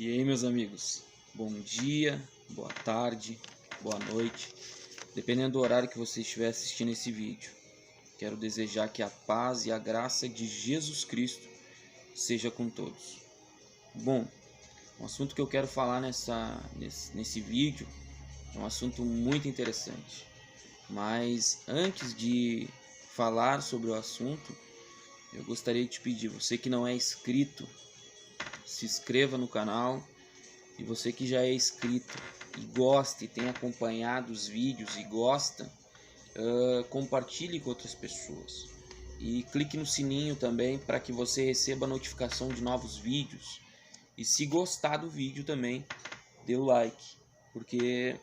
E aí, meus amigos, bom dia, boa tarde, boa noite, dependendo do horário que você estiver assistindo esse vídeo. Quero desejar que a paz e a graça de Jesus Cristo seja com todos. Bom, o assunto que eu quero falar nesse vídeo é um assunto muito interessante. Mas antes de falar sobre o assunto, eu gostaria de te pedir, você que não é inscrito, se inscreva no canal, e você que já é inscrito e gosta e tem acompanhado os vídeos e gosta, compartilhe com outras pessoas e clique no sininho também para que você receba a notificação de novos vídeos. E se gostar do vídeo também, dê o like, porque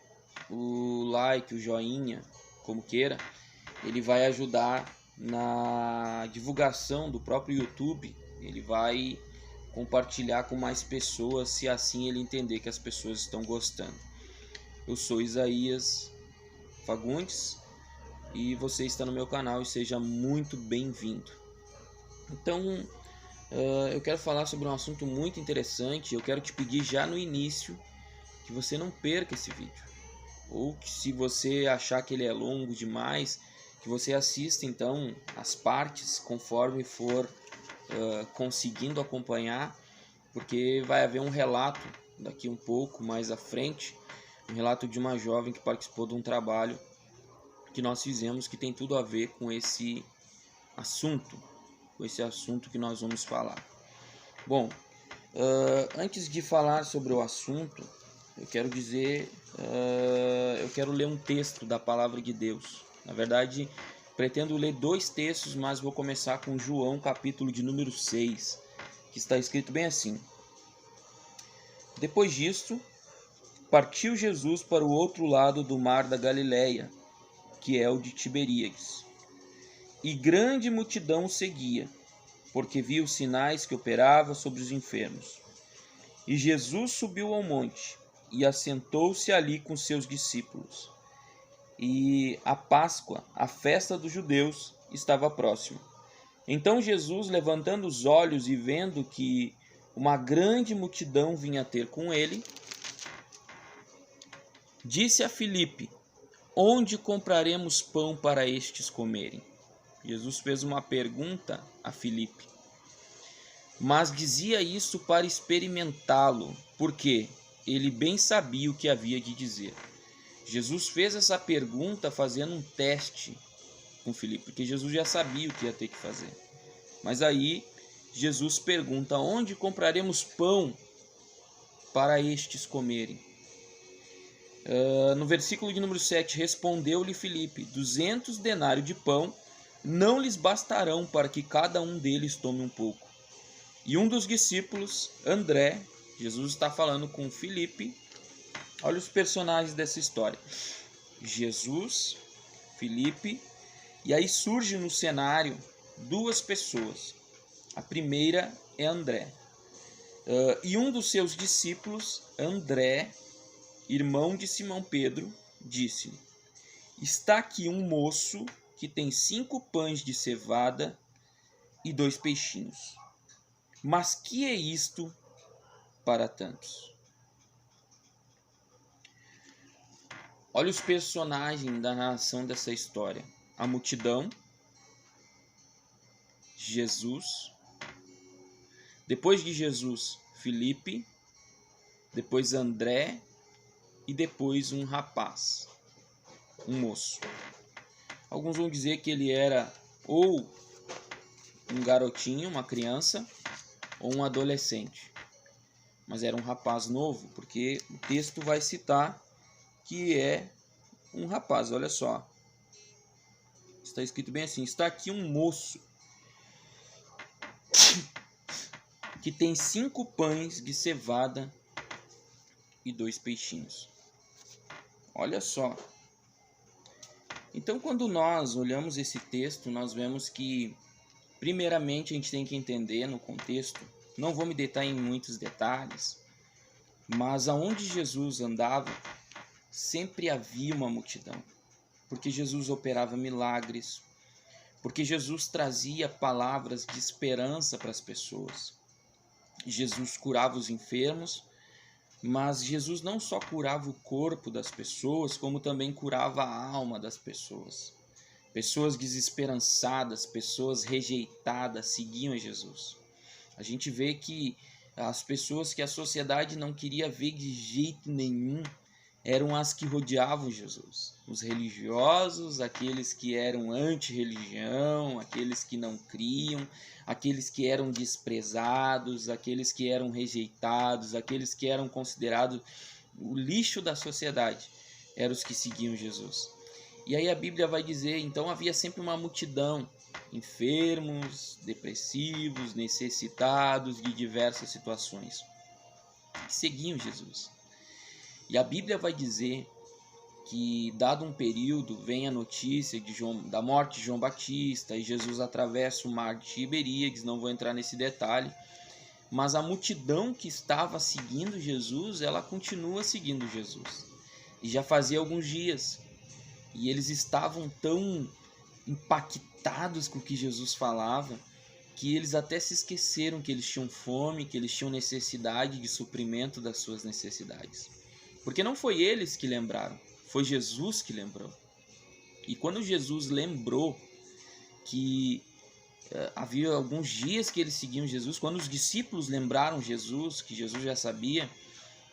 o like, o joinha, como queira, ele vai ajudar na divulgação do próprio YouTube. Ele vai compartilhar com mais pessoas, se assim ele entender que as pessoas estão gostando. Eu sou Isaías Fagundes e você está no meu canal e seja muito bem-vindo. Então, eu quero falar sobre um assunto muito interessante. Eu quero te pedir já no início que você não perca esse vídeo, ou que, se você achar que ele é longo demais, que você assista então as partes conforme for conseguindo acompanhar, porque vai haver um relato daqui um pouco mais à frente, um relato de uma jovem que participou de um trabalho que nós fizemos, que tem tudo a ver com esse assunto que nós vamos falar. Bom, antes de falar sobre o assunto, eu quero dizer, eu quero ler um texto da Palavra de Deus. Na verdade, pretendo ler dois textos, mas vou começar com João, capítulo de número 6, que está escrito bem assim: Depois disto, partiu Jesus para o outro lado do mar da Galileia, que é o de Tiberíades. E grande multidão o seguia, porque via os sinais que operava sobre os enfermos. E Jesus subiu ao monte e assentou-se ali com seus discípulos. E a Páscoa, a festa dos judeus, estava próxima. Então Jesus, levantando os olhos e vendo que uma grande multidão vinha ter com ele, disse a Filipe: Onde compraremos pão para estes comerem? Jesus fez uma pergunta a Filipe, mas dizia isso para experimentá-lo, porque ele bem sabia o que havia de dizer. Jesus fez essa pergunta fazendo um teste com Filipe, porque Jesus já sabia o que ia ter que fazer. Mas aí Jesus pergunta: onde compraremos pão para estes comerem? No versículo de número 7, respondeu-lhe Filipe: 200 denários de pão não lhes bastarão para que cada um deles tome um pouco. E um dos discípulos, André, Jesus está falando com Filipe. Olha os personagens dessa história: Jesus, Filipe, e aí surge no cenário duas pessoas. A primeira é André. E um dos seus discípulos, André, irmão de Simão Pedro, disse-lhe: Está aqui um moço que tem 5 pães de cevada e 2 peixinhos. Mas que é isto para tantos? Olha os personagens da narração dessa história: a multidão, Jesus, depois de Jesus, Filipe, depois André e depois um rapaz, um moço. Alguns vão dizer que ele era ou um garotinho, uma criança, ou um adolescente, mas era um rapaz novo, porque o texto vai citar que é um rapaz. Olha só, está escrito bem assim: está aqui um moço que tem 5 pães de cevada e 2 peixinhos. Olha só. Então, quando nós olhamos esse texto, nós vemos que, primeiramente, a gente tem que entender no contexto. Não vou me deter em muitos detalhes, mas aonde Jesus andava, sempre havia uma multidão, porque Jesus operava milagres, porque Jesus trazia palavras de esperança para as pessoas. Jesus curava os enfermos, Mas Jesus não só curava o corpo das pessoas, como também curava a alma das pessoas. Pessoas desesperançadas, pessoas rejeitadas seguiam Jesus. A gente vê que as pessoas que a sociedade não queria ver de jeito nenhum eram as que rodeavam Jesus. Os religiosos, aqueles que eram anti-religião, aqueles que não criam, aqueles que eram desprezados, aqueles que eram rejeitados, aqueles que eram considerados o lixo da sociedade, eram os que seguiam Jesus. E aí a Bíblia vai dizer, então havia sempre uma multidão, enfermos, depressivos, necessitados de diversas situações, que seguiam Jesus. E a Bíblia vai dizer que, dado um período, vem a notícia da morte de João Batista, e Jesus atravessa o mar de Tiberíades, não vou entrar nesse detalhe, mas a multidão que estava seguindo Jesus, ela continua seguindo Jesus. E já fazia alguns dias, e eles estavam tão impactados com o que Jesus falava, que eles até se esqueceram que eles tinham fome, que eles tinham necessidade de suprimento das suas necessidades. Porque não foi eles que lembraram, foi Jesus que lembrou. E quando Jesus lembrou que havia alguns dias que eles seguiam Jesus, quando os discípulos lembraram Jesus, que Jesus já sabia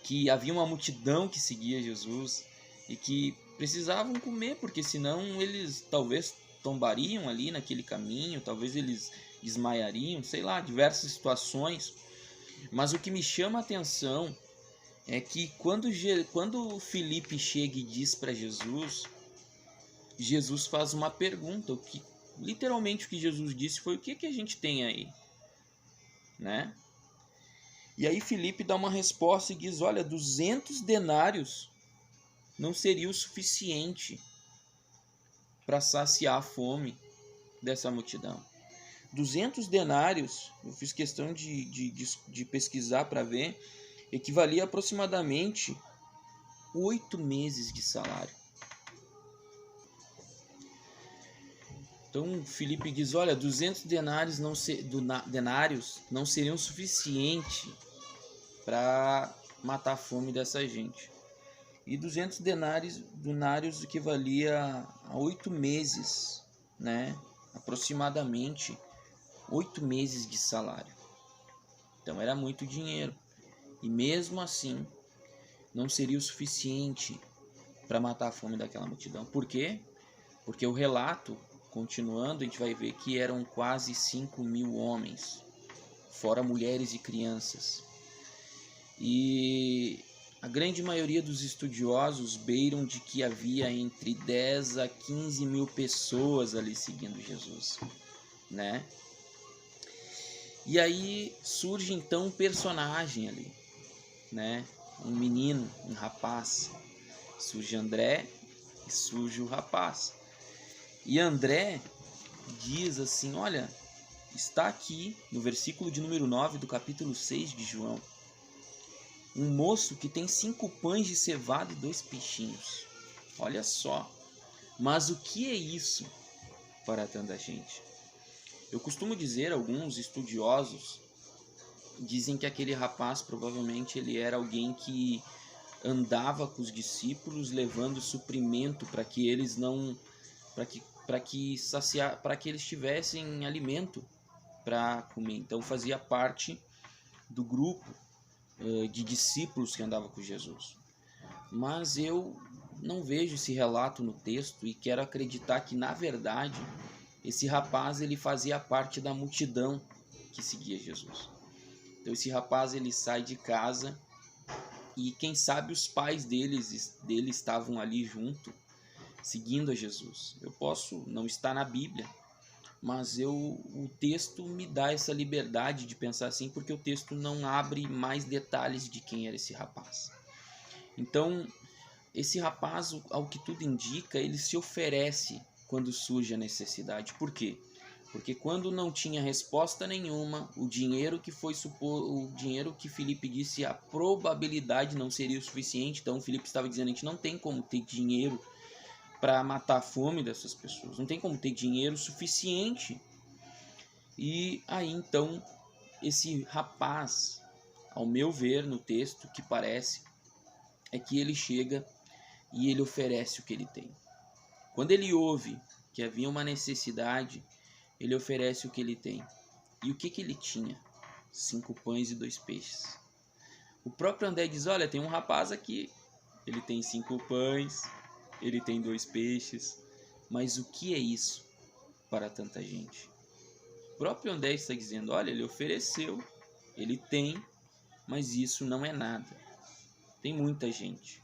que havia uma multidão que seguia Jesus e que precisavam comer, porque senão eles talvez tombariam ali naquele caminho, talvez eles desmaiariam, sei lá, diversas situações. Mas o que me chama a atenção é que quando Filipe chega e diz para Jesus, Jesus faz uma pergunta, literalmente o que Jesus disse foi: o que a gente tem aí? Né? E aí Filipe dá uma resposta e diz: olha, 200 denários não seria o suficiente para saciar a fome dessa multidão. 200 denários, eu fiz questão de pesquisar para ver, equivalia a aproximadamente 8 meses de salário. Então Filipe diz: olha, 200 denários não seriam suficiente para matar a fome dessa gente. E 200 denários equivalia a 8 meses, né? Aproximadamente 8 meses de salário. Então era muito dinheiro. E mesmo assim, não seria o suficiente para matar a fome daquela multidão. Por quê? Porque o relato, continuando, a gente vai ver que eram quase 5.000 homens, fora mulheres e crianças. E a grande maioria dos estudiosos beiram de que havia entre 10 a 15 mil pessoas ali seguindo Jesus, né? E aí surge então um personagem ali, né? Um menino, um rapaz. Surge André e surge o rapaz. E André diz assim: olha, está aqui no versículo de número 9 do capítulo 6 de João, um moço que tem 5 pães de cevada e 2 peixinhos. Olha só. Mas o que é isso para tanta gente? Eu costumo dizer, alguns estudiosos dizem que aquele rapaz provavelmente ele era alguém que andava com os discípulos levando suprimento para que eles não para que eles tivessem alimento para comer. Então fazia parte do grupo de discípulos que andava com Jesus. Mas eu não vejo esse relato no texto e quero acreditar que, na verdade, esse rapaz ele fazia parte da multidão que seguia Jesus. Então esse rapaz ele sai de casa e quem sabe os pais dele estavam ali junto, seguindo a Jesus. Eu posso não estar na Bíblia, mas o texto me dá essa liberdade de pensar assim, porque o texto não abre mais detalhes de quem era esse rapaz. Então, esse rapaz, ao que tudo indica, ele se oferece quando surge a necessidade. Por quê? Porque quando não tinha resposta nenhuma, o dinheiro que Filipe disse, a probabilidade não seria o suficiente. Então, Filipe estava dizendo: a gente não tem como ter dinheiro para matar a fome dessas pessoas, não tem como ter dinheiro suficiente. E aí então esse rapaz ao meu ver, no texto, que parece, é que ele chega e ele oferece o que ele tem. Quando ele ouve que havia uma necessidade, ele oferece o que ele tem. E o que ele tinha? 5 pães e 2 peixes. O próprio André diz, olha, tem um rapaz aqui, ele tem 5 pães, ele tem 2 peixes, mas o que é isso para tanta gente? O próprio André está dizendo, olha, ele ofereceu, ele tem, mas isso não é nada. Tem muita gente,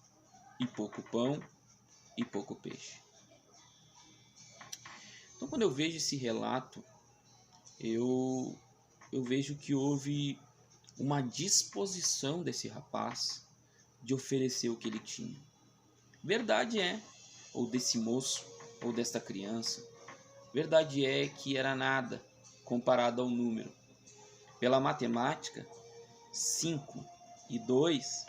e pouco pão e pouco peixe. Então, quando eu vejo esse relato, eu vejo que houve uma disposição desse rapaz de oferecer o que ele tinha. Verdade é, ou desse moço, ou desta criança, verdade é que era nada comparado ao número. Pela matemática, 5 e 2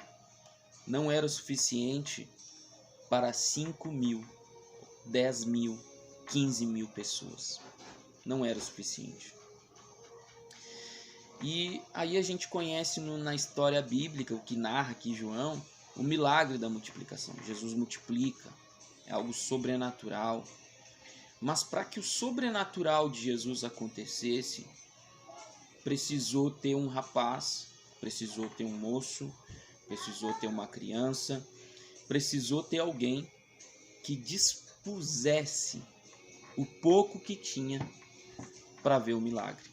não era o suficiente para 5 mil, 10 mil, 15 mil pessoas. Não era o suficiente. E aí a gente conhece na história bíblica, o que narra aqui João, o milagre da multiplicação. Jesus multiplica, é algo sobrenatural. Mas para que o sobrenatural de Jesus acontecesse, precisou ter um rapaz, precisou ter um moço, precisou ter uma criança, precisou ter alguém que dispusesse o pouco que tinha para ver o milagre.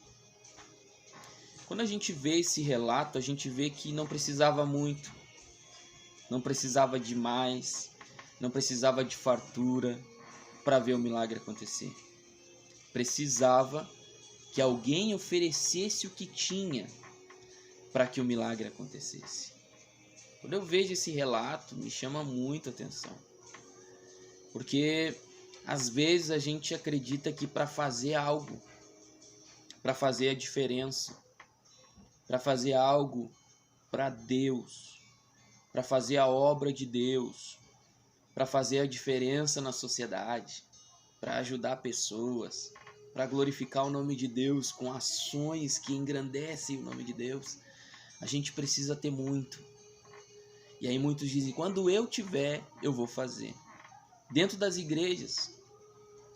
Quando a gente vê esse relato, a gente vê que não precisava muito, não precisava de mais, não precisava de fartura para ver o milagre acontecer. Precisava que alguém oferecesse o que tinha para que o milagre acontecesse. Quando eu vejo esse relato, me chama muita atenção. Porque às vezes a gente acredita que para fazer algo, para fazer a diferença, para fazer algo para Deus, para fazer a obra de Deus, para fazer a diferença na sociedade, para ajudar pessoas, para glorificar o nome de Deus com ações que engrandecem o nome de Deus, a gente precisa ter muito. E aí muitos dizem, quando eu tiver, eu vou fazer. Dentro das igrejas,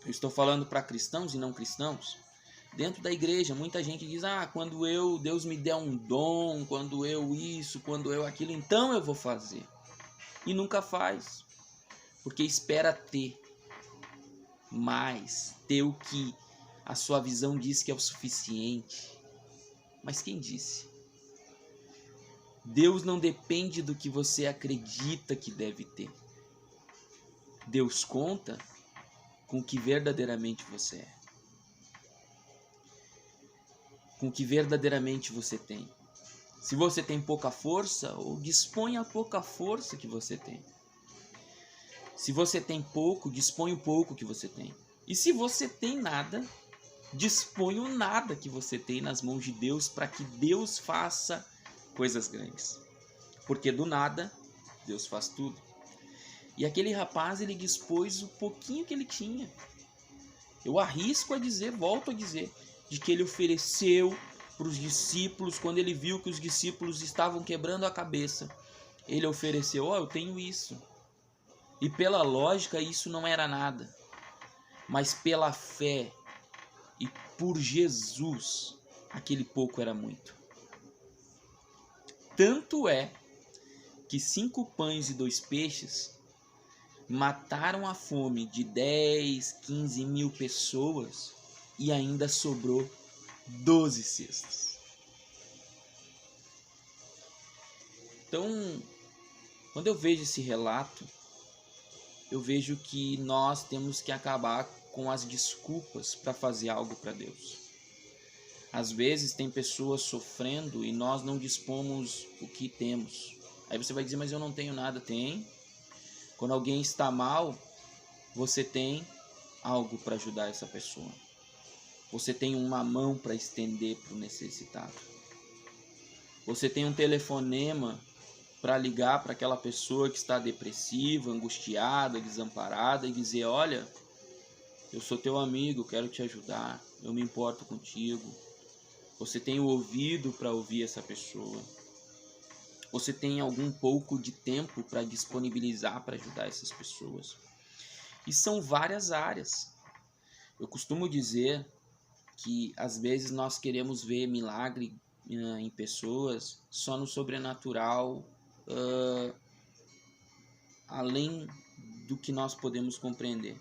eu estou falando para cristãos e não cristãos, dentro da igreja, muita gente diz, quando Deus me der um dom, quando eu isso, quando eu aquilo, então eu vou fazer. E nunca faz, porque espera ter mais, ter o que a sua visão diz que é o suficiente. Mas quem disse? Deus não depende do que você acredita que deve ter. Deus conta com o que verdadeiramente você é. Com o que verdadeiramente você tem. Se você tem pouca força, ou dispõe a pouca força que você tem. Se você tem pouco, dispõe o pouco que você tem. E se você tem nada, dispõe o nada que você tem nas mãos de Deus para que Deus faça coisas grandes. Porque do nada, Deus faz tudo. E aquele rapaz, ele dispôs o pouquinho que ele tinha. Eu arrisco a dizer, volto a dizer, de que ele ofereceu para os discípulos, quando ele viu que os discípulos estavam quebrando a cabeça. Ele ofereceu, eu tenho isso. E pela lógica, isso não era nada. Mas pela fé e por Jesus, aquele pouco era muito. Tanto é que 5 pães e 2 peixes mataram a fome de 10, 15 mil pessoas e ainda sobrou 12 cestos. Então, quando eu vejo esse relato, eu vejo que nós temos que acabar com as desculpas para fazer algo para Deus. Às vezes tem pessoas sofrendo e nós não dispomos o que temos. Aí você vai dizer, mas eu não tenho nada. Tem. Quando alguém está mal, você tem algo para ajudar essa pessoa. Você tem uma mão para estender para o necessitado. Você tem um telefonema para ligar para aquela pessoa que está depressiva, angustiada, desamparada e dizer, olha, eu sou teu amigo, quero te ajudar, eu me importo contigo. Você tem o ouvido para ouvir essa pessoa. Você tem algum pouco de tempo para disponibilizar para ajudar essas pessoas? E são várias áreas. Eu costumo dizer que às vezes nós queremos ver milagre em pessoas só no sobrenatural, além do que nós podemos compreender.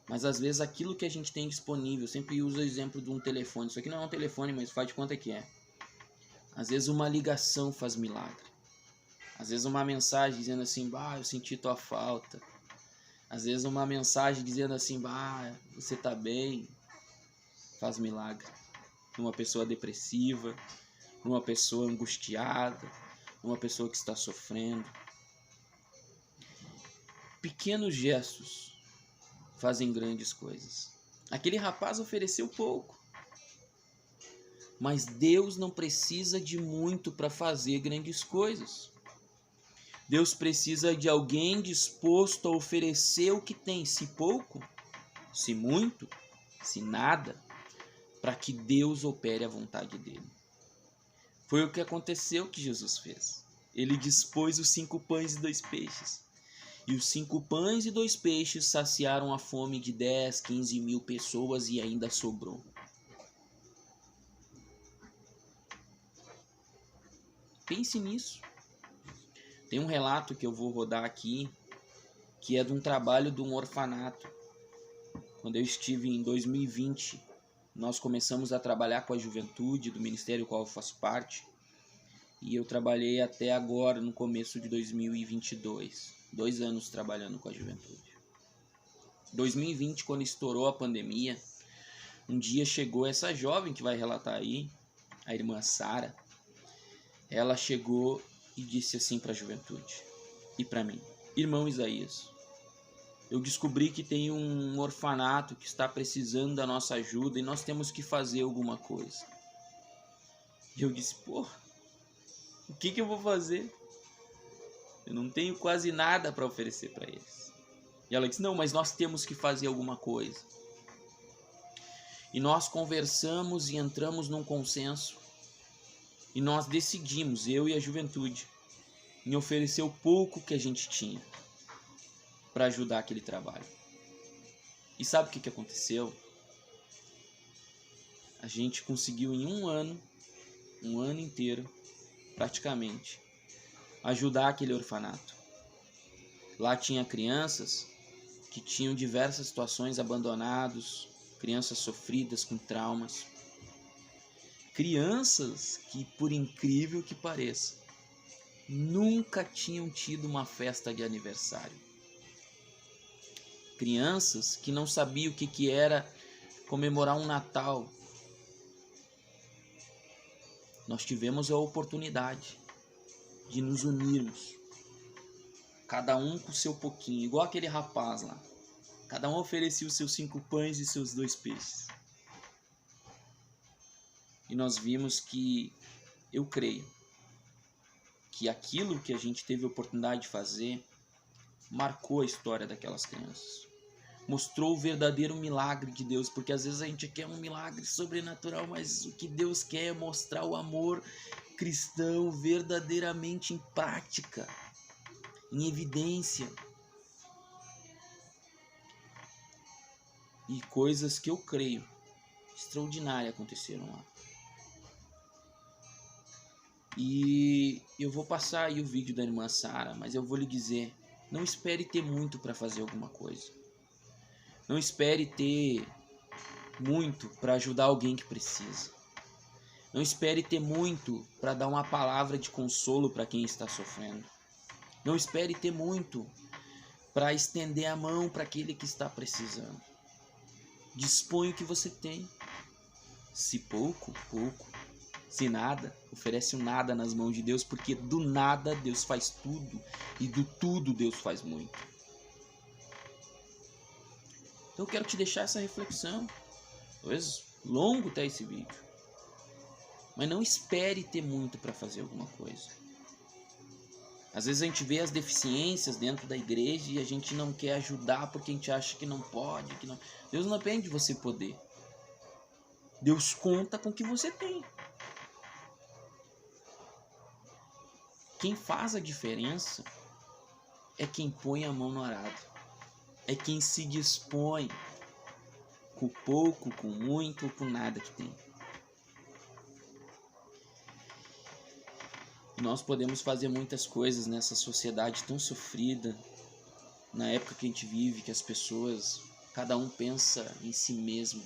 Mas às vezes aquilo que a gente tem disponível, eu sempre uso o exemplo de um telefone. Isso aqui não é um telefone, mas faz de conta que é. Às vezes uma ligação faz milagre. Às vezes uma mensagem dizendo assim, bah, eu senti tua falta. Às vezes uma mensagem dizendo assim, bah, você tá bem, faz milagre. Numa pessoa depressiva, numa pessoa angustiada, numa pessoa que está sofrendo. Pequenos gestos fazem grandes coisas. Aquele rapaz ofereceu pouco. Mas Deus não precisa de muito para fazer grandes coisas. Deus precisa de alguém disposto a oferecer o que tem, se pouco, se muito, se nada, para que Deus opere a vontade dele. Foi o que aconteceu que Jesus fez. Ele dispôs os 5 pães e 2 peixes. E os 5 pães e 2 peixes saciaram a fome de 10, 15 mil pessoas e ainda sobrou. Pense nisso. Tem um relato que eu vou rodar aqui, que é de um trabalho de um orfanato. Quando eu estive em 2020, nós começamos a trabalhar com a juventude do ministério qual eu faço parte. E eu trabalhei até agora, no começo de 2022. 2 anos trabalhando com a juventude. 2020, quando estourou a pandemia, um dia chegou essa jovem que vai relatar aí, a irmã Sara. Ela chegou e disse assim para a juventude e para mim: irmão Isaías, eu descobri que tem um orfanato que está precisando da nossa ajuda e nós temos que fazer alguma coisa. E eu disse: pô, o que eu vou fazer? Eu não tenho quase nada para oferecer para eles. E ela disse: não, mas nós temos que fazer alguma coisa. E nós conversamos e entramos num consenso. E nós decidimos, eu e a juventude, em oferecer o pouco que a gente tinha para ajudar aquele trabalho. E sabe o que aconteceu? A gente conseguiu em um ano inteiro, praticamente, ajudar aquele orfanato. Lá tinha crianças que tinham diversas situações, abandonados, crianças sofridas com traumas. Crianças que, por incrível que pareça, nunca tinham tido uma festa de aniversário. Crianças que não sabiam o que era comemorar um Natal. Nós tivemos a oportunidade de nos unirmos, cada um com o seu pouquinho, igual aquele rapaz lá. Cada um oferecia os seus 5 pães e seus 2 peixes. E nós vimos que, eu creio, que aquilo que a gente teve a oportunidade de fazer marcou a história daquelas crianças. Mostrou o verdadeiro milagre de Deus, porque às vezes a gente quer um milagre sobrenatural, mas o que Deus quer é mostrar o amor cristão verdadeiramente em prática, em evidência. E coisas que eu creio extraordinárias aconteceram lá. E eu vou passar aí o vídeo da irmã Sara, mas eu vou lhe dizer, não espere ter muito para fazer alguma coisa. Não espere ter muito para ajudar alguém que precisa. Não espere ter muito para dar uma palavra de consolo para quem está sofrendo. Não espere ter muito para estender a mão para aquele que está precisando. Dispõe o que você tem. Se pouco, pouco. Se nada, oferece o nada nas mãos de Deus, porque do nada Deus faz tudo e do tudo Deus faz muito. Então eu quero te deixar essa reflexão. Talvez longo até esse vídeo. Mas não espere ter muito para fazer alguma coisa. Às vezes a gente vê as deficiências dentro da igreja e a gente não quer ajudar porque a gente acha que não pode. Que não... Deus não depende de você poder. Deus conta com o que você tem. Quem faz a diferença é quem põe a mão no arado. É quem se dispõe com pouco, com muito ou com nada que tem. Nós podemos fazer muitas coisas nessa sociedade tão sofrida, na época que a gente vive, que as pessoas, cada um pensa em si mesmo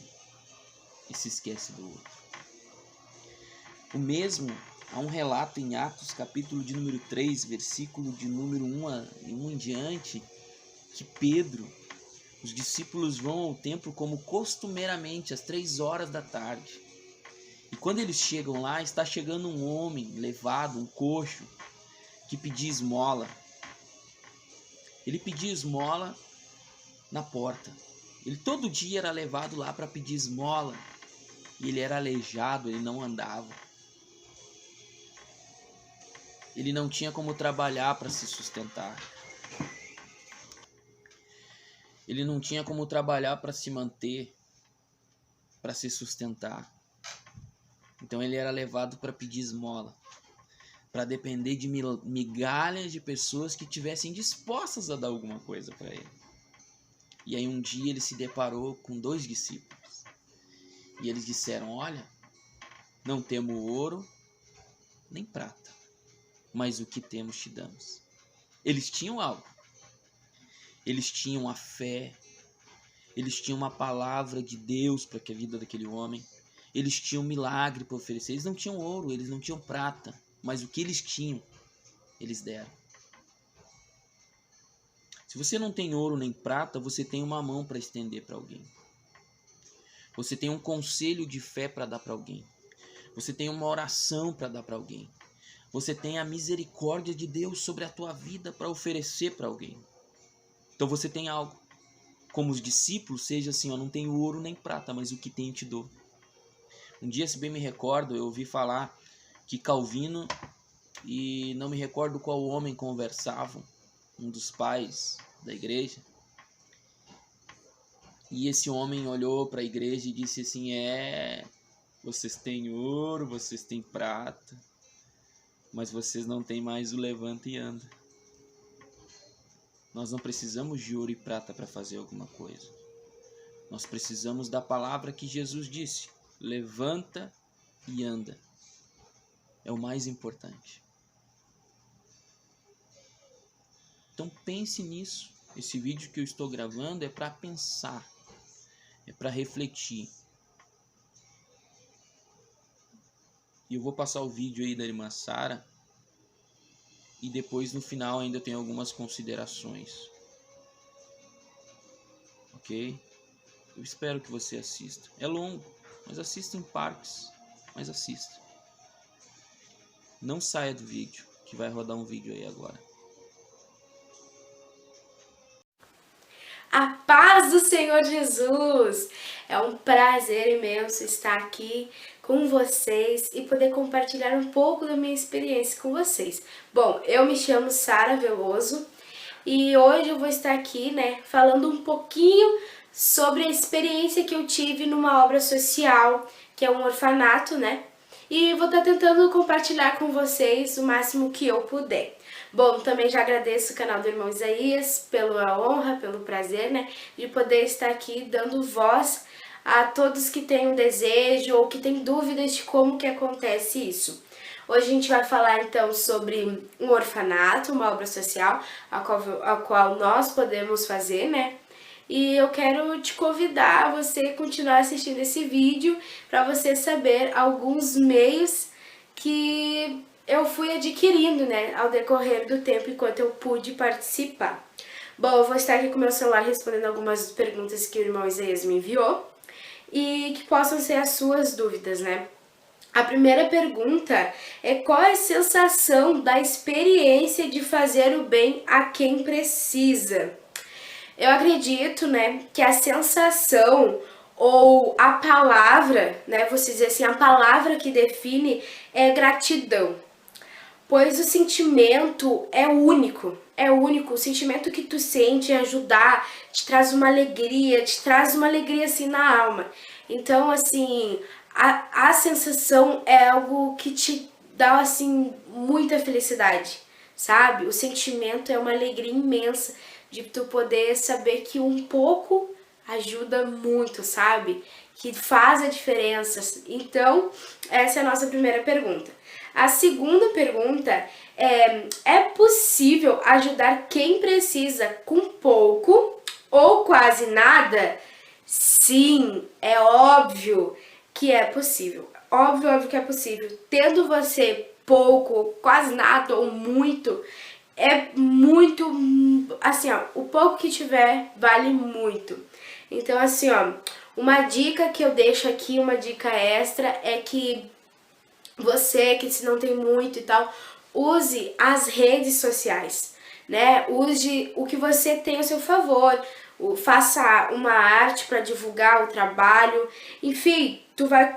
e se esquece do outro. O mesmo, há um relato em Atos, capítulo de número 3, versículo de número 1 em diante, que Pedro, os discípulos vão ao templo como costumeiramente, às 3 horas da tarde. E quando eles chegam lá, está chegando um homem levado, um coxo, que pedia esmola. Ele pedia esmola na porta. Ele todo dia era levado lá para pedir esmola. E ele era aleijado, ele não andava. Ele não tinha como trabalhar para se sustentar. Ele não tinha como trabalhar para se manter, para se sustentar. Então ele era levado para pedir esmola, para depender de migalhas de pessoas que tivessem dispostas a dar alguma coisa para ele. E aí um dia ele se deparou com 2 discípulos. E eles disseram: olha, não temos ouro nem prata, mas o que temos te damos. Eles tinham algo. Eles tinham a fé, eles tinham uma palavra de Deus para a vida daquele homem, eles tinham um milagre para oferecer. Eles não tinham ouro, eles não tinham prata, mas o que eles tinham, eles deram. Se você não tem ouro nem prata, você tem uma mão para estender para alguém. Você tem um conselho de fé para dar para alguém. Você tem uma oração para dar para alguém. Você tem a misericórdia de Deus sobre a tua vida para oferecer para alguém. Então você tem algo. Como os discípulos, seja assim: eu não tenho ouro nem prata, mas o que tenho te dou. Um dia, se bem me recordo, eu ouvi falar que Calvino e não me recordo qual homem conversavam, um dos pais da igreja. E esse homem olhou para a igreja e disse assim: vocês têm ouro, vocês têm prata, mas vocês não têm mais o levanta e anda. Nós não precisamos de ouro e prata para fazer alguma coisa. Nós precisamos da palavra que Jesus disse: levanta e anda. É o mais importante. Então pense nisso. Esse vídeo que eu estou gravando é para pensar, é para refletir. E eu vou passar o vídeo aí da irmã Sara. E depois no final ainda tem algumas considerações. Ok? Eu espero que você assista. É longo, mas assista em partes. Mas assista. Não saia do vídeo, que vai rodar um vídeo aí agora. A paz do Senhor Jesus! É um prazer imenso estar aqui com vocês e poder compartilhar um pouco da minha experiência com vocês. Bom, eu me chamo Sara Veloso e hoje eu vou estar aqui, falando um pouquinho sobre a experiência que eu tive numa obra social, que é um orfanato, E vou estar tentando compartilhar com vocês o máximo que eu puder. Bom, também já agradeço o canal do Irmão Isaías pela honra, pelo prazer, de poder estar aqui dando voz a todos que têm um desejo ou que têm dúvidas de como que acontece isso. Hoje a gente vai falar então sobre um orfanato, uma obra social, a qual nós podemos fazer, E eu quero te convidar a você continuar assistindo esse vídeo para você saber alguns meios que eu fui adquirindo, ao decorrer do tempo enquanto eu pude participar. Bom, eu vou estar aqui com o meu celular respondendo algumas perguntas que o irmão Isaías me enviou e que possam ser as suas dúvidas, A primeira pergunta é: qual é a sensação da experiência de fazer o bem a quem precisa? Eu acredito, que a sensação ou a palavra, você dizer assim, a palavra que define é gratidão. Pois o sentimento é único, o sentimento que tu sente em ajudar te traz uma alegria assim na alma. Então, assim, a sensação é algo que te dá, assim, muita felicidade. sabe? O sentimento é uma alegria imensa de tu poder saber que um pouco ajuda muito, sabe? Que faz a diferença. Então, essa é a nossa primeira pergunta. A segunda pergunta é possível ajudar quem precisa com pouco ou quase nada? Sim, é óbvio que é possível. Óbvio que é possível. Tendo você pouco, quase nada ou muito, é muito, assim, ó, o pouco que tiver vale muito. Então, assim, ó, uma dica que eu deixo aqui, uma dica extra, é que você que se não tem muito e tal, use as redes sociais, né? Use o que você tem a seu favor, faça uma arte para divulgar o trabalho, enfim, tu vai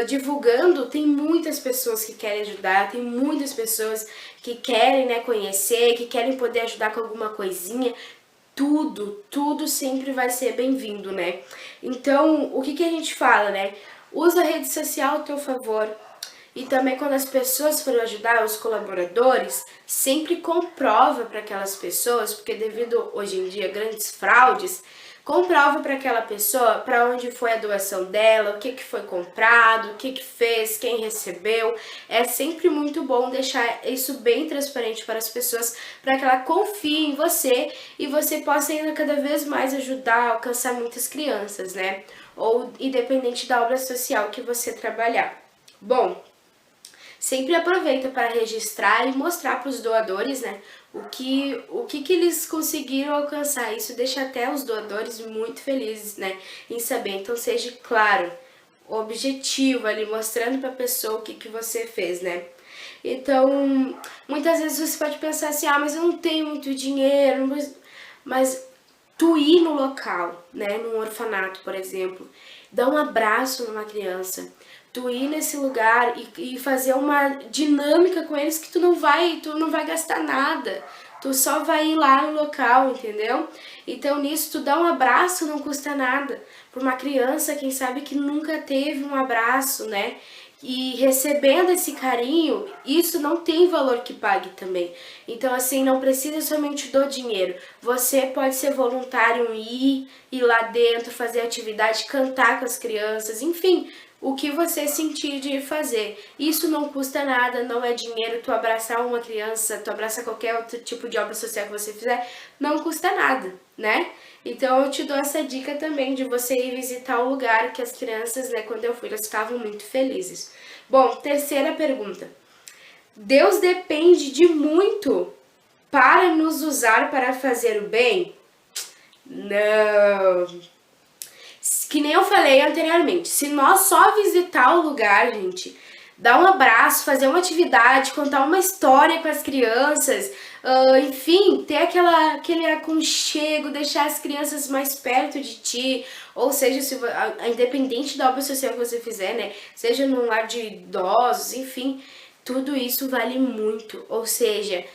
divulgando, tem muitas pessoas que querem ajudar, tem muitas pessoas que querem, né, conhecer, que querem poder ajudar com alguma coisinha. Tudo sempre vai ser bem-vindo, né? Então, o que a gente fala, né? Usa a rede social ao teu favor. E também quando as pessoas forem ajudar, os colaboradores, sempre comprova para aquelas pessoas, porque devido hoje em dia a grandes fraudes, comprova para aquela pessoa para onde foi a doação dela, o que foi comprado, o que fez, quem recebeu. É sempre muito bom deixar isso bem transparente para as pessoas, para que ela confie em você e você possa ainda cada vez mais ajudar a alcançar muitas crianças, né? Ou independente da obra social que você trabalhar. Bom, sempre aproveita para registrar e mostrar para os doadores, né, o que eles conseguiram alcançar. Isso deixa até os doadores muito felizes, né, em saber. Então seja claro, objetivo ali, mostrando para a pessoa o que você fez, né. Então, muitas vezes você pode pensar assim, mas eu não tenho muito dinheiro, mas tu ir no local, né, num orfanato, por exemplo, dar um abraço numa criança, tu ir nesse lugar e fazer uma dinâmica com eles que tu não vai gastar nada, tu só vai ir lá no local, entendeu? Então nisso tu dá um abraço, não custa nada, para uma criança, quem sabe que nunca teve um abraço, né? E recebendo esse carinho, isso não tem valor que pague também. Então, assim, não precisa somente do dinheiro. Você pode ser voluntário em ir lá dentro, fazer atividade, cantar com as crianças, enfim, o que você sentir de fazer. Isso não custa nada, não é dinheiro. Tu abraçar uma criança, tu abraçar qualquer outro tipo de obra social que você fizer, não custa nada, né? Então eu te dou essa dica também de você ir visitar o lugar que as crianças, né, quando eu fui, elas ficavam muito felizes. Bom, terceira pergunta. Deus depende de muito para nos usar para fazer o bem? Não. Que nem eu falei anteriormente, se nós só visitar o lugar, gente, dar um abraço, fazer uma atividade, contar uma história com as crianças, enfim, ter aquele aconchego, deixar as crianças mais perto de ti, ou seja, independente da obra social que você fizer, né, seja num lar de idosos, enfim, tudo isso vale muito, ou seja,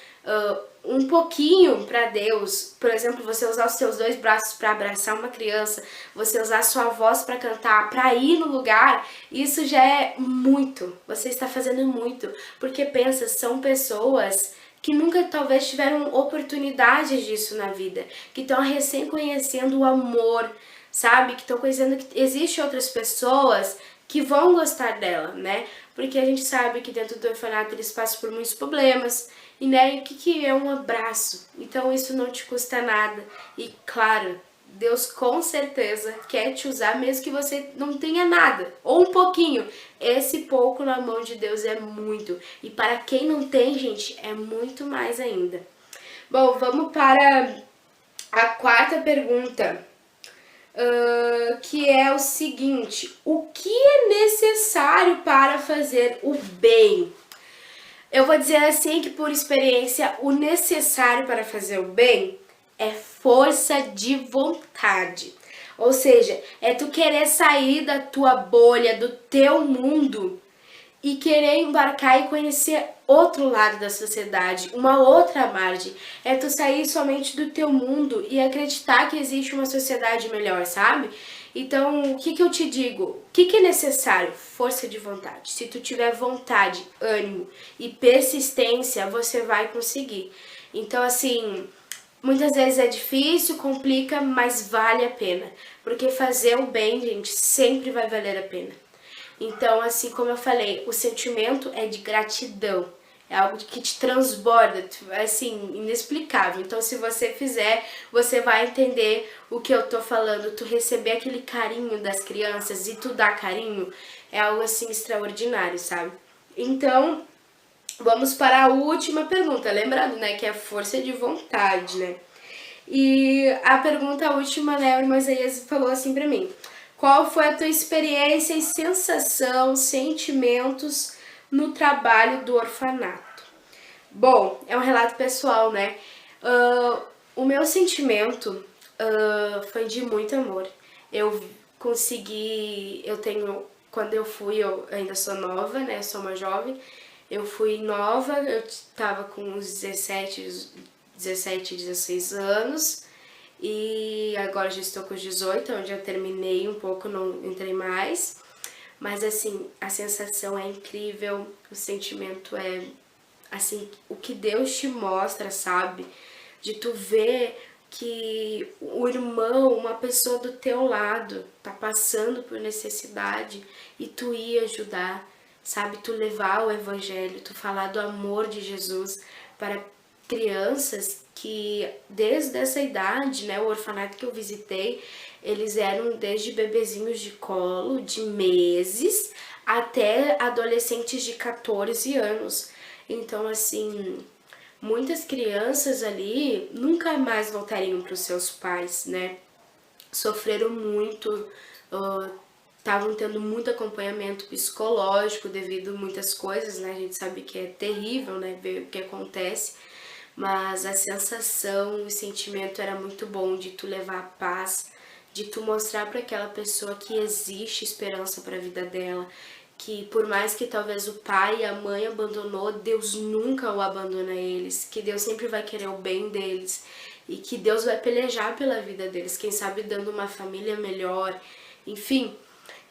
um pouquinho para Deus, por exemplo, você usar os seus dois braços para abraçar uma criança, você usar a sua voz para cantar, para ir no lugar, isso já é muito, você está fazendo muito, porque pensa, são pessoas que nunca talvez tiveram oportunidade disso na vida, que estão recém conhecendo o amor, sabe, que estão conhecendo que existem outras pessoas que vão gostar dela, né, porque a gente sabe que dentro do orfanato eles passam por muitos problemas, e né, o que é um abraço? Então isso não te custa nada. E claro, Deus com certeza quer te usar mesmo que você não tenha nada, ou um pouquinho. Esse pouco na mão de Deus é muito. E para quem não tem, gente, é muito mais ainda. Bom, vamos para a quarta pergunta. Que é o seguinte: o que é necessário para fazer o bem? Eu vou dizer assim que por experiência, o necessário para fazer o bem é força de vontade. Ou seja, é tu querer sair da tua bolha, do teu mundo e querer embarcar e conhecer outro lado da sociedade, uma outra margem. É tu sair somente do teu mundo e acreditar que existe uma sociedade melhor, sabe? Então, o que eu te digo? O que é necessário? Força de vontade. Se tu tiver vontade, ânimo e persistência, você vai conseguir. Então, assim, muitas vezes é difícil, complica, mas vale a pena. Porque fazer o bem, gente, sempre vai valer a pena. Então, assim como eu falei, o sentimento é de gratidão. É algo que te transborda, assim, inexplicável. Então, se você fizer, você vai entender o que eu tô falando. Tu receber aquele carinho das crianças e tu dar carinho é algo, assim, extraordinário, sabe? Então, vamos para a última pergunta. Lembrando, né, que é força de vontade, né? E a pergunta última, né, o irmão Isaías falou assim pra mim: qual foi a tua experiência e sensação, sentimentos no trabalho do orfanato? Bom, é um relato pessoal, né? O meu sentimento foi de muito amor. Eu quando eu fui, eu ainda sou nova, né? Sou uma jovem. Eu fui nova, eu tava com uns 17, 16 anos. E agora já estou com os 18, onde eu terminei um pouco, não entrei mais. Mas assim, a sensação é incrível, o sentimento é assim, o que Deus te mostra, sabe? De tu ver que o irmão, uma pessoa do teu lado, tá passando por necessidade e tu ir ajudar, sabe? Tu levar o evangelho, tu falar do amor de Jesus para crianças que desde essa idade, né, o orfanato que eu visitei, eles eram desde bebezinhos de colo, de meses, até adolescentes de 14 anos. Então, assim, muitas crianças ali nunca mais voltariam para os seus pais, né? Sofreram muito, estavam tendo muito acompanhamento psicológico devido a muitas coisas, né? A gente sabe que é terrível, né? Ver o que acontece, mas a sensação, o sentimento era muito bom de tu levar a paz, de tu mostrar para aquela pessoa que existe esperança para a vida dela, que por mais que talvez o pai e a mãe abandonou, Deus nunca o abandona eles, que Deus sempre vai querer o bem deles e que Deus vai pelejar pela vida deles, quem sabe dando uma família melhor, enfim.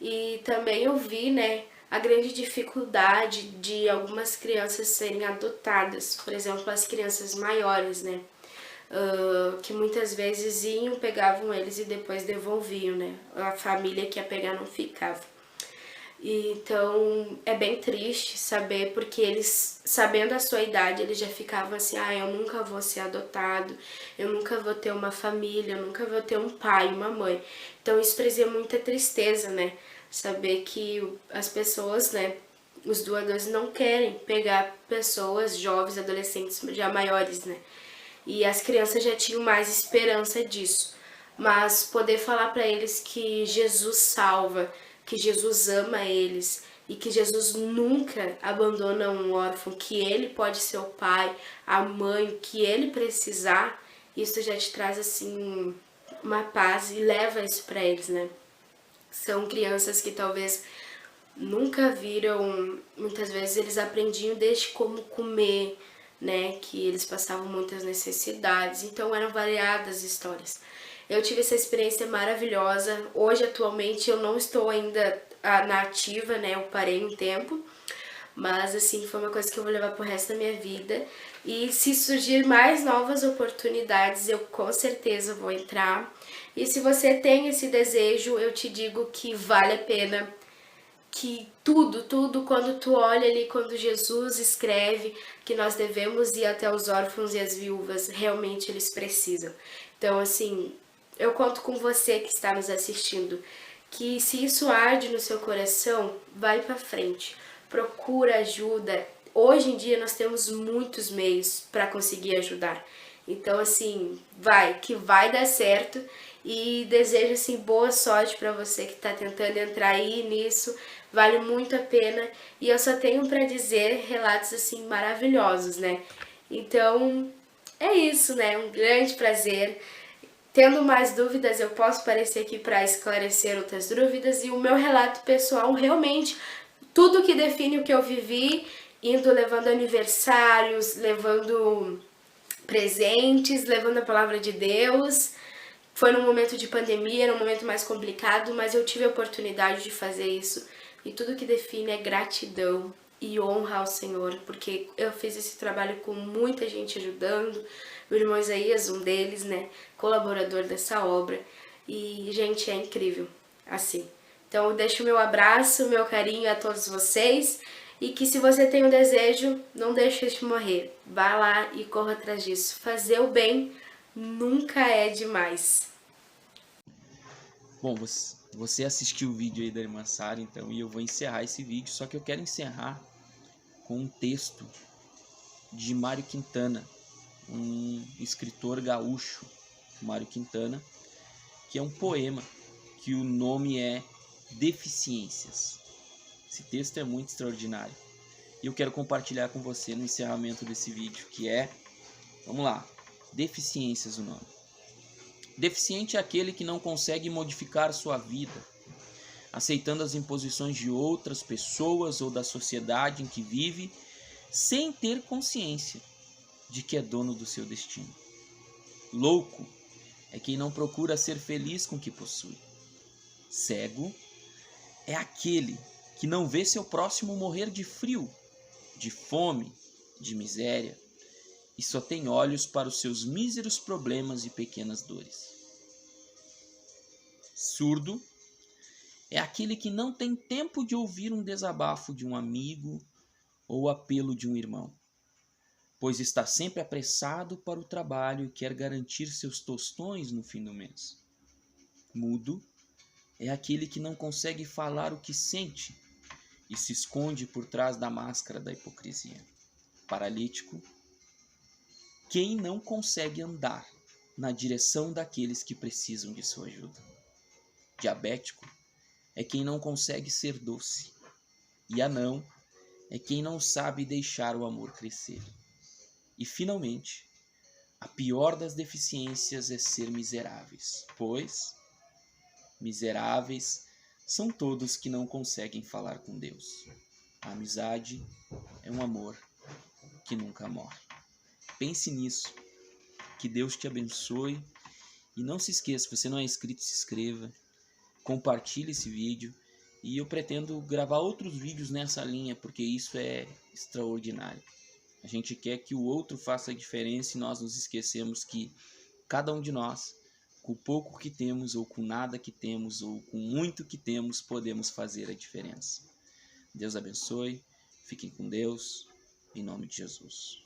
E também eu vi, né, a grande dificuldade de algumas crianças serem adotadas, por exemplo, as crianças maiores, né, que muitas vezes iam, pegavam eles e depois devolviam, né, a família que ia pegar não ficava. Então é bem triste saber, porque eles, sabendo a sua idade, eles já ficavam assim: ah, eu nunca vou ser adotado, eu nunca vou ter uma família, eu nunca vou ter um pai, uma mãe. Então isso trazia muita tristeza, né? Saber que as pessoas, né, os doadores não querem pegar pessoas jovens, adolescentes já maiores, né? E as crianças já tinham mais esperança disso. Mas poder falar para eles que Jesus salva, que Jesus ama eles e que Jesus nunca abandona um órfão, que ele pode ser o pai, a mãe, o que ele precisar, isso já te traz assim uma paz e leva isso para eles, né? São crianças que talvez nunca viram, muitas vezes eles aprendiam desde como comer, né, que eles passavam muitas necessidades, então eram variadas histórias. Eu tive essa experiência maravilhosa. Hoje, atualmente, eu não estou ainda na ativa, né, eu parei um tempo, mas assim, foi uma coisa que eu vou levar pro resto da minha vida. E se surgir mais novas oportunidades, eu com certeza vou entrar. E se você tem esse desejo, eu te digo que vale a pena, que tudo, quando tu olha ali, quando Jesus escreve que nós devemos ir até os órfãos e as viúvas, realmente eles precisam. Então, assim, eu conto com você que está nos assistindo, que se isso arde no seu coração, vai pra frente, procura ajuda. Hoje em dia nós temos muitos meios para conseguir ajudar. Então, assim, que vai dar certo, e desejo assim boa sorte para você que está tentando entrar aí nisso. Vale muito a pena e eu só tenho para dizer relatos assim maravilhosos, né? Então, é isso, né? Um grande prazer. Tendo mais dúvidas, eu posso aparecer aqui para esclarecer outras dúvidas, e o meu relato pessoal realmente, tudo que define o que eu vivi, indo levando aniversários, levando presentes, levando a palavra de Deus, Foi num momento de pandemia, era um momento mais complicado, mas eu tive a oportunidade de fazer isso. E tudo que define é gratidão e honra ao Senhor, porque eu fiz esse trabalho com muita gente ajudando. O irmão Isaías, um deles, né, colaborador dessa obra. E, gente, é incrível, assim. Então, eu deixo o meu abraço, meu carinho a todos vocês. E que se você tem um desejo, não deixe de morrer. Vá lá e corra atrás disso. Fazer o bem nunca é demais. Bom, você assistiu o vídeo aí da irmã Sara, então, e eu vou encerrar esse vídeo, só que eu quero encerrar com um texto de Mário Quintana, um escritor gaúcho, Mário Quintana, que é um poema, que o nome é Deficiências. Esse texto é muito extraordinário. E eu quero compartilhar com você no encerramento desse vídeo, que é, vamos lá, Deficiências o nome. Deficiente é aquele que não consegue modificar sua vida, aceitando as imposições de outras pessoas ou da sociedade em que vive, sem ter consciência de que é dono do seu destino. Louco é quem não procura ser feliz com o que possui. Cego é aquele que não vê seu próximo morrer de frio, de fome, de miséria, e só tem olhos para os seus míseros problemas e pequenas dores. Surdo é aquele que não tem tempo de ouvir um desabafo de um amigo ou o apelo de um irmão, pois está sempre apressado para o trabalho e quer garantir seus tostões no fim do mês. Mudo é aquele que não consegue falar o que sente e se esconde por trás da máscara da hipocrisia. Paralítico, quem não consegue andar na direção daqueles que precisam de sua ajuda. Diabético é quem não consegue ser doce. E anão é quem não sabe deixar o amor crescer. E, finalmente, a pior das deficiências é ser miseráveis, pois miseráveis são todos que não conseguem falar com Deus. A amizade é um amor que nunca morre. Pense nisso. Que Deus te abençoe. E não se esqueça, se você não é inscrito, se inscreva. Compartilhe esse vídeo. E eu pretendo gravar outros vídeos nessa linha, porque isso é extraordinário. A gente quer que o outro faça a diferença e nós nos esquecemos que cada um de nós, com o pouco que temos, ou com nada que temos, ou com muito que temos, podemos fazer a diferença. Deus abençoe. Fiquem com Deus. Em nome de Jesus.